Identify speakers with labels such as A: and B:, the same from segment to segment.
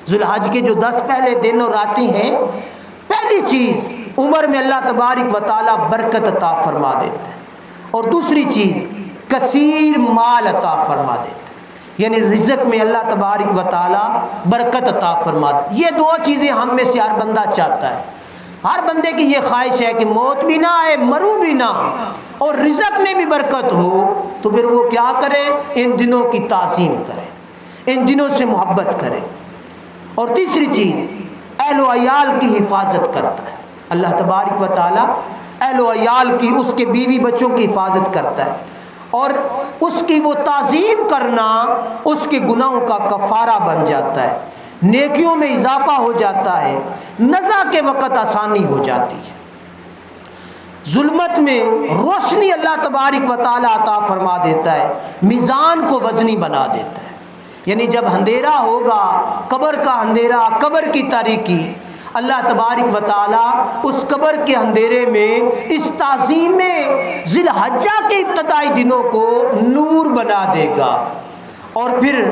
A: ذوالحج کے جو 10 پہلے دن اور راتیں ہیں، پہلی چیز عمر میں اللہ تبارک و تعالیٰ برکت عطا فرما دیتا ہے، اور دوسری چیز کثیر مال عطا فرما دیتا ہے، یعنی رزق میں اللہ تبارک و تعالیٰ برکت عطا فرما دیتا ہے۔ یہ دو چیزیں ہم میں سے ہر بندہ چاہتا ہے، ہر بندے کی یہ خواہش ہے کہ موت بھی نہ آئے، مروں بھی نہ، اور رزق میں بھی برکت ہو۔ تو پھر وہ کیا کرے؟ ان دنوں کی تعظیم کرے، ان دنوں سے محبت کرے۔ اور تیسری چیز اہل و عیال کی حفاظت کرتا ہے، اللہ تبارک و تعالیٰ اہل و عیال کی، اس کے بیوی بچوں کی حفاظت کرتا ہے، اور اس کی وہ تعظیم کرنا اس کے گناہوں کا کفارہ بن جاتا ہے، نیکیوں میں اضافہ ہو جاتا ہے، نزع کے وقت آسانی ہو جاتی ہے، ظلمت میں روشنی اللہ تبارک و تعالیٰ عطا فرما دیتا ہے، میزان کو وزنی بنا دیتا ہے۔ یعنی جب اندھیرا ہوگا، قبر کا اندھیرا، قبر کی تاریکی، اللہ تبارک و تعالیٰ اس قبر کے اندھیرے میں اس تعظیم ذی الحجہ کے ابتدائی دنوں کو نور بنا دے گا، اور پھر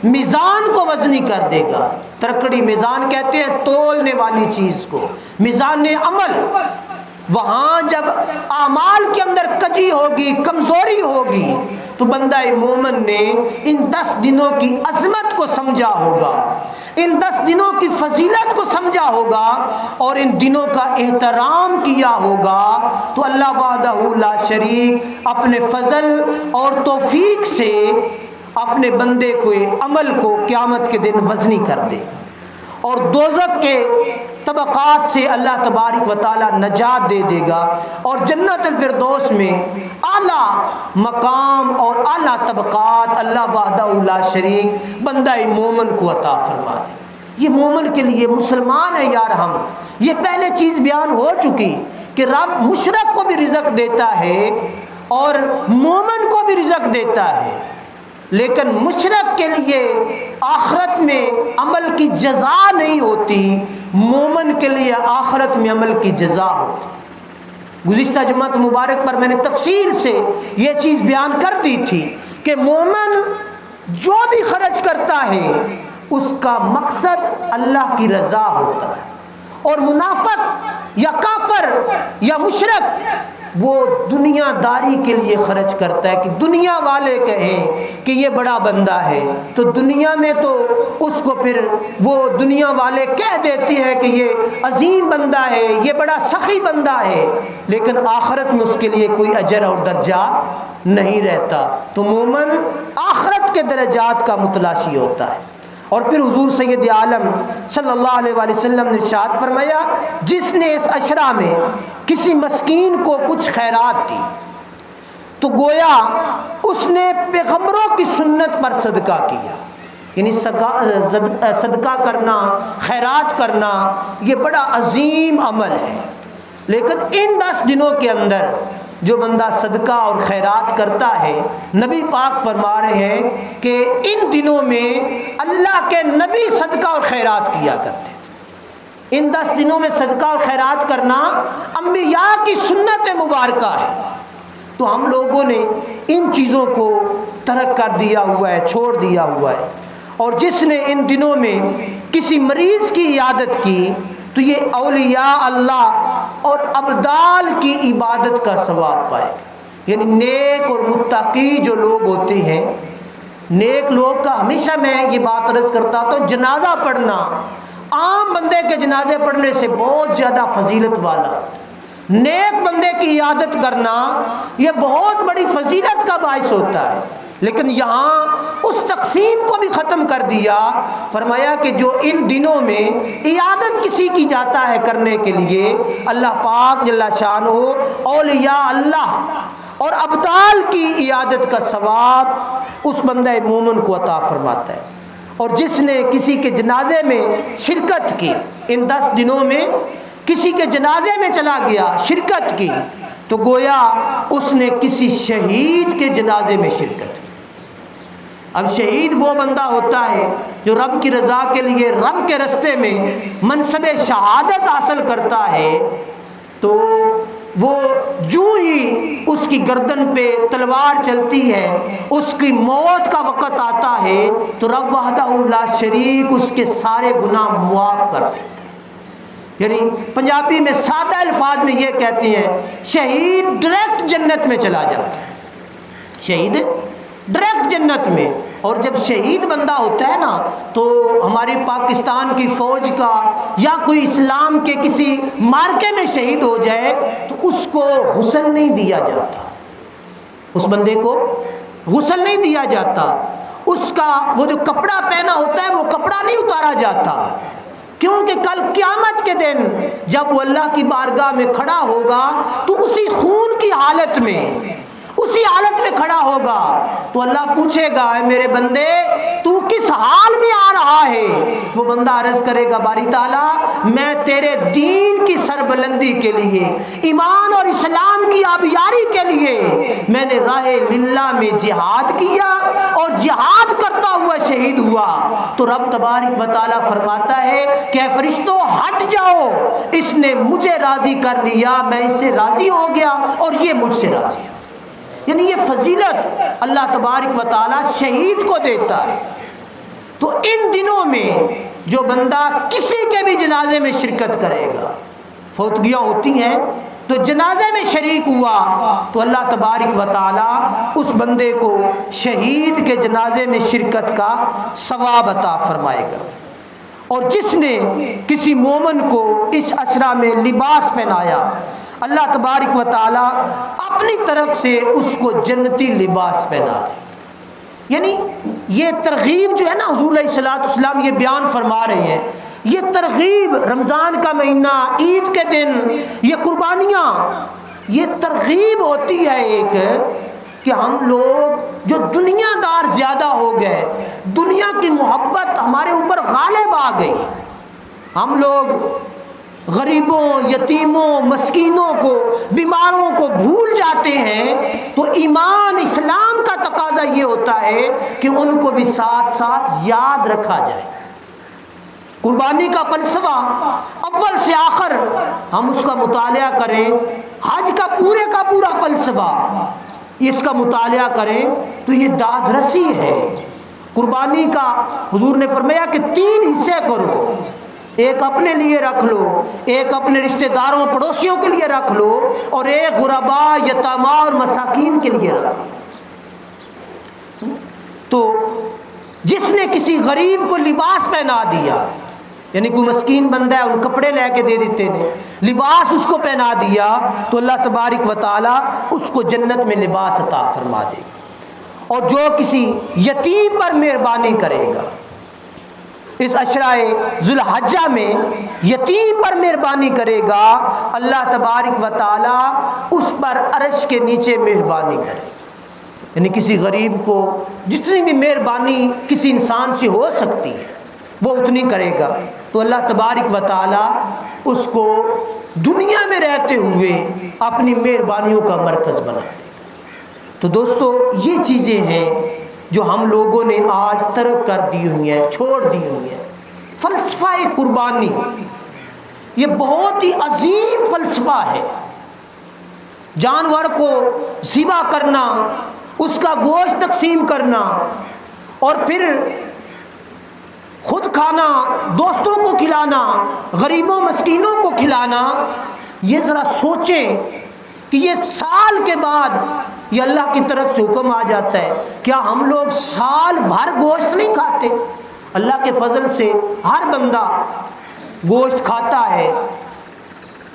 A: میزان کو وزنی کر دے گا۔ ترکڑی میزان کہتے ہیں تولنے والی چیز کو، میزان عمل۔ وہاں جب اعمال کے اندر کجی ہوگی، کمزوری ہوگی، تو بندہ مومن نے ان 10 دنوں کی عظمت کو سمجھا ہوگا، ان 10 دنوں کی فضیلت کو سمجھا ہوگا، اور ان دنوں کا احترام کیا ہوگا، تو اللہ وحدہ لا شریک اپنے فضل اور توفیق سے اپنے بندے کو عمل کو قیامت کے دن وزنی کر دے گا، اور دوزخ کے طبقات سے اللہ تبارک و تعالیٰ نجات دے دے گا، اور جنت الفردوس میں اعلیٰ مقام اور اعلیٰ طبقات اللہ وحدہ لا شریک بندہ مومن کو عطا فرمائے۔ یہ مومن کے لیے، مسلمان ہے یار ہم، یہ پہلے چیز بیان ہو چکی کہ رب مشرک کو بھی رزق دیتا ہے اور مومن کو بھی رزق دیتا ہے، لیکن مشرک کے لیے آخرت میں عمل کی جزا نہیں ہوتی، مومن کے لیے آخرت میں عمل کی جزا ہوتی۔ گزشتہ جمعہ مبارک پر میں نے تفصیل سے یہ چیز بیان کر دی تھی کہ مومن جو بھی خرچ کرتا ہے اس کا مقصد اللہ کی رضا ہوتا ہے، اور منافق یا کافر یا مشرک وہ دنیا داری کے لیے خرچ کرتا ہے، کہ دنیا والے کہیں کہ یہ بڑا بندہ ہے، تو دنیا میں تو اس کو پھر وہ دنیا والے کہہ دیتے ہیں کہ یہ عظیم بندہ ہے، یہ بڑا سخی بندہ ہے، لیکن آخرت میں اس کے لیے کوئی اجر اور درجہ نہیں رہتا۔ تو مومن آخرت کے درجات کا متلاشی ہوتا ہے۔ اور پھر حضور سید عالم صلی اللہ علیہ وآلہ وسلم نے ارشاد فرمایا، جس نے اس عشرہ میں کسی مسکین کو کچھ خیرات دی تو گویا اس نے پیغمبروں کی سنت پر صدقہ کیا۔ یعنی صدقہ کرنا، خیرات کرنا یہ بڑا عظیم عمل ہے، لیکن ان 10 دنوں کے اندر جو بندہ صدقہ اور خیرات کرتا ہے، نبی پاک فرما رہے ہیں کہ ان دنوں میں اللہ کے نبی صدقہ اور خیرات کیا کرتے تھے۔ ان 10 دنوں میں صدقہ اور خیرات کرنا انبیاء کی سنت مبارکہ ہے، تو ہم لوگوں نے ان چیزوں کو ترک کر دیا ہوا ہے، چھوڑ دیا ہوا ہے۔ اور جس نے ان دنوں میں کسی مریض کی عیادت کی تو یہ اولیاء اللہ اور ابدال کی عبادت کا ثواب پائے گا۔ یعنی نیک اور متقی جو لوگ ہوتے ہیں، نیک لوگ کا ہمیشہ میں یہ بات عرض کرتا تو جنازہ پڑھنا عام بندے کے جنازے پڑھنے سے بہت زیادہ فضیلت والا، نیک بندے کی عیادت کرنا یہ بہت بڑی فضیلت کا باعث ہوتا ہے، لیکن یہاں اس تقسیم کو بھی ختم کر دیا، فرمایا کہ جو ان دنوں میں عیادت کسی کی جاتا ہے کرنے کے لیے، اللہ پاک جل شانہ اولیاء اللہ اور ابدال کی عیادت کا ثواب اس بندہ مومن کو عطا فرماتا ہے۔ اور جس نے کسی کے جنازے میں شرکت کی، ان 10 دنوں میں کسی کے جنازے میں چلا گیا، شرکت کی، تو گویا اس نے کسی شہید کے جنازے میں شرکت کی۔ اب شہید وہ بندہ ہوتا ہے جو رب کی رضا کے لیے رب کے رستے میں منصب شہادت حاصل کرتا ہے، تو وہ جو ہی اس کی گردن پہ تلوار چلتی ہے، اس کی موت کا وقت آتا ہے تو رب وحدہ لا شریک اس کے سارے گناہ معاف کر دیتا ہے۔ یعنی پنجابی میں سادہ الفاظ میں یہ کہتے ہیں شہید ڈائریکٹ جنت میں چلا جاتا ہے، شہید ڈائریکٹ جنت میں۔ اور جب شہید بندہ ہوتا ہے نا تو ہماری پاکستان کی فوج کا یا کوئی اسلام کے کسی مارکے میں شہید ہو جائے تو اس کو غسل نہیں دیا جاتا، اس بندے کو غسل نہیں دیا جاتا، اس کا وہ جو کپڑا پہنا ہوتا ہے وہ کپڑا نہیں اتارا جاتا، کیونکہ کل قیامت کے دن جب وہ اللہ کی بارگاہ میں کھڑا ہوگا تو اسی خون کی حالت میں، اسی حالت میں کھڑا ہوگا تو اللہ پوچھے گا اے میرے بندے تو کس حال میں آ رہا ہے؟ وہ بندہ عرض کرے گا باری تعالیٰ میں تیرے دین کی سربلندی کے لیے، ایمان اور اسلام کی آبیاری کے لیے میں نے راہ للہ میں جہاد کیا اور جہاد کرتا ہوا شہید ہوا۔ تو رب تبارک و تعالیٰ فرماتا ہے کہ اے فرشتوں ہٹ جاؤ، اس نے مجھے راضی کر لیا، میں اس سے راضی ہو گیا اور یہ مجھ سے راضی ہے۔ یعنی یہ فضیلت اللہ تبارک و تعالیٰ شہید کو دیتا ہے۔ تو ان دنوں میں جو بندہ کسی کے بھی جنازے میں شرکت کرے گا، فوتگیاں ہوتی ہیں تو جنازے میں شریک ہوا تو اللہ تبارک و تعالیٰ اس بندے کو شہید کے جنازے میں شرکت کا ثواب عطا فرمائے گا۔ اور جس نے کسی مومن کو اس عشرہ میں لباس پہنایا، اللہ تبارک و تعالیٰ اپنی طرف سے اس کو جنتی لباس پہنا دے۔ یعنی یہ ترغیب جو ہے نا، حضور علیہ الصلوۃ والسلام یہ بیان فرما رہے ہیں، یہ ترغیب رمضان کا مہینہ، عید کے دن، یہ قربانیاں، یہ ترغیب ہوتی ہے ایک کہ ہم لوگ جو دنیا دار زیادہ ہو گئے، دنیا کی محبت ہمارے اوپر غالب آ گئی، ہم لوگ غریبوں، یتیموں، مسکینوں کو، بیماروں کو بھول جاتے ہیں۔ تو ایمان اسلام کا تقاضا یہ ہوتا ہے کہ ان کو بھی ساتھ ساتھ یاد رکھا جائے۔ قربانی کا فلسفہ اول سے آخر ہم اس کا مطالعہ کریں، حج کا پورا فلسفہ اس کا مطالعہ کریں تو یہ داد رسی ہے۔ قربانی کا حضور نے فرمایا کہ 3 حصے کرو، ایک اپنے لیے رکھ لو، ایک اپنے رشتہ داروں پڑوسیوں کے لیے رکھ لو، اور ایک غرباء، یتامیٰ اور مساکین کے لیے رکھ لو۔ تو جس نے کسی غریب کو لباس پہنا دیا، یعنی کوئی مسکین بندہ ہے ان کپڑے لے کے دے دیتے نے، لباس اس کو پہنا دیا تو اللہ تبارک و تعالیٰ اس کو جنت میں لباس عطا فرما دے گا۔ اور جو کسی یتیم پر مہربانی کرے گا، اس عشرہ ذوالحجہ میں یتیم پر مہربانی کرے گا، اللہ تبارک و تعالیٰ اس پر عرش کے نیچے مہربانی کرے گا۔ یعنی کسی غریب کو جتنی بھی مہربانی کسی انسان سے ہو سکتی ہے وہ اتنی کرے گا تو اللہ تبارک و تعالیٰ اس کو دنیا میں رہتے ہوئے اپنی مہربانیوں کا مرکز بنا دے گا۔ تو دوستو یہ چیزیں ہیں جو ہم لوگوں نے آج ترک کر دی ہوئی ہیں، چھوڑ دی ہوئی ہیں۔ فلسفہ قربانی یہ بہت ہی عظیم فلسفہ ہے۔ جانور کو ذبح کرنا، اس کا گوشت تقسیم کرنا اور پھر خود کھانا، دوستوں کو کھلانا، غریبوں مسکینوں کو کھلانا، یہ ذرا سوچیں کہ یہ سال کے بعد یہ اللہ کی طرف سے حکم آ جاتا ہے۔ کیا ہم لوگ سال بھر گوشت نہیں کھاتے؟ اللہ کے فضل سے ہر بندہ گوشت کھاتا ہے،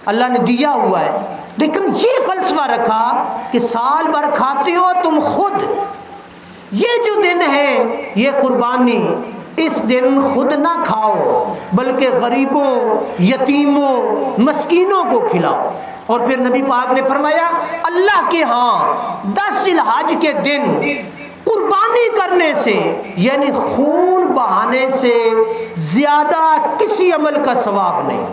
A: اللہ نے دیا ہوا ہے، لیکن یہ فلسفہ رکھا کہ سال بھر کھاتے ہو تم خود، یہ جو دن ہے یہ قربانی، اس دن خود نہ کھاؤ بلکہ غریبوں، یتیموں، مسکینوں کو کھلاؤ۔ اور پھر نبی پاک نے فرمایا اللہ کے ہاں 10 ذی الحج کے دن قربانی کرنے سے، یعنی خون بہانے سے زیادہ کسی عمل کا ثواب نہیں۔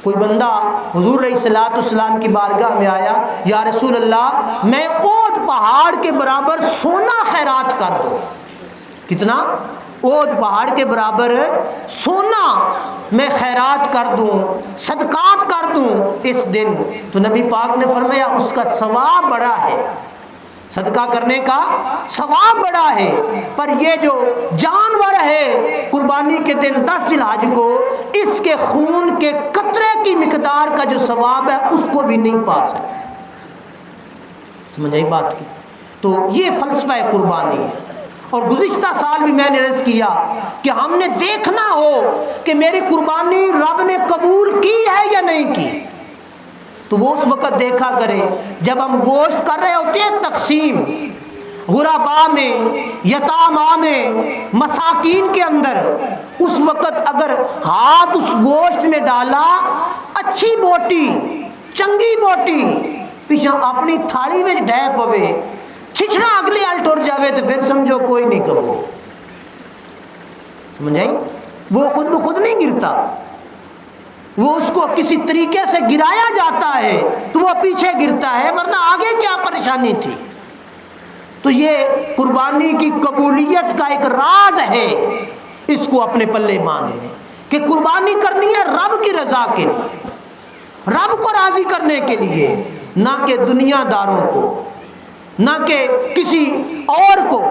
A: کوئی بندہ حضور علیہ الصلوۃ والسلام کی بارگاہ میں آیا، یا رسول اللہ میں احد پہاڑ کے برابر سونا خیرات کر دوں۔ کتنا؟ اود پہاڑ کے برابر سونا میں خیرات کر دوں، صدقات کر دوں اس دن، تو نبی پاک نے فرمایا اس کا ثواب بڑا ہے، صدقہ کرنے کا ثواب بڑا ہے، پر یہ جو جانور ہے قربانی کے دن 10 ذی الحج کو، اس کے خون کے قطرے کی مقدار کا جو ثواب ہے اس کو بھی نہیں پا سکتے۔ سمجھ آئی بات کی؟ تو یہ فلسفہ قربانی ہے۔ اور گزشتہ سال بھی میں نے عرض کیا کہ ہم نے دیکھنا ہو کہ میری قربانی رب نے قبول کی ہے یا نہیں کی، تو وہ اس وقت دیکھا کرے جب ہم گوشت کر رہے ہوتے ہیں تقسیم، غرباء میں، یتاماں میں، مساکین کے اندر، اس وقت اگر ہاتھ اس گوشت میں ڈالا، اچھی بوٹی، چنگی بوٹی پیچھے اپنی تھالی میں ڈے پوے، چھچڑا اگلے ہل ٹر جاوے تو پھر سمجھو کوئی نہیں کبو، سمجھ آئی؟ وہ خود بخود نہیں گرتا، وہ اس کو کسی طریقے سے گرایا جاتا ہے تو وہ پیچھے گرتا ہے، ورنہ آگے کیا پریشانی تھی۔ تو یہ قربانی کی قبولیت کا ایک راز ہے، اس کو اپنے پلے باندھ لیں کہ قربانی کرنی ہے رب کی رضا کے لیے، رب کو راضی کرنے کے لیے، نہ کہ دنیا داروں کو، نہ کہ کسی اور کو۔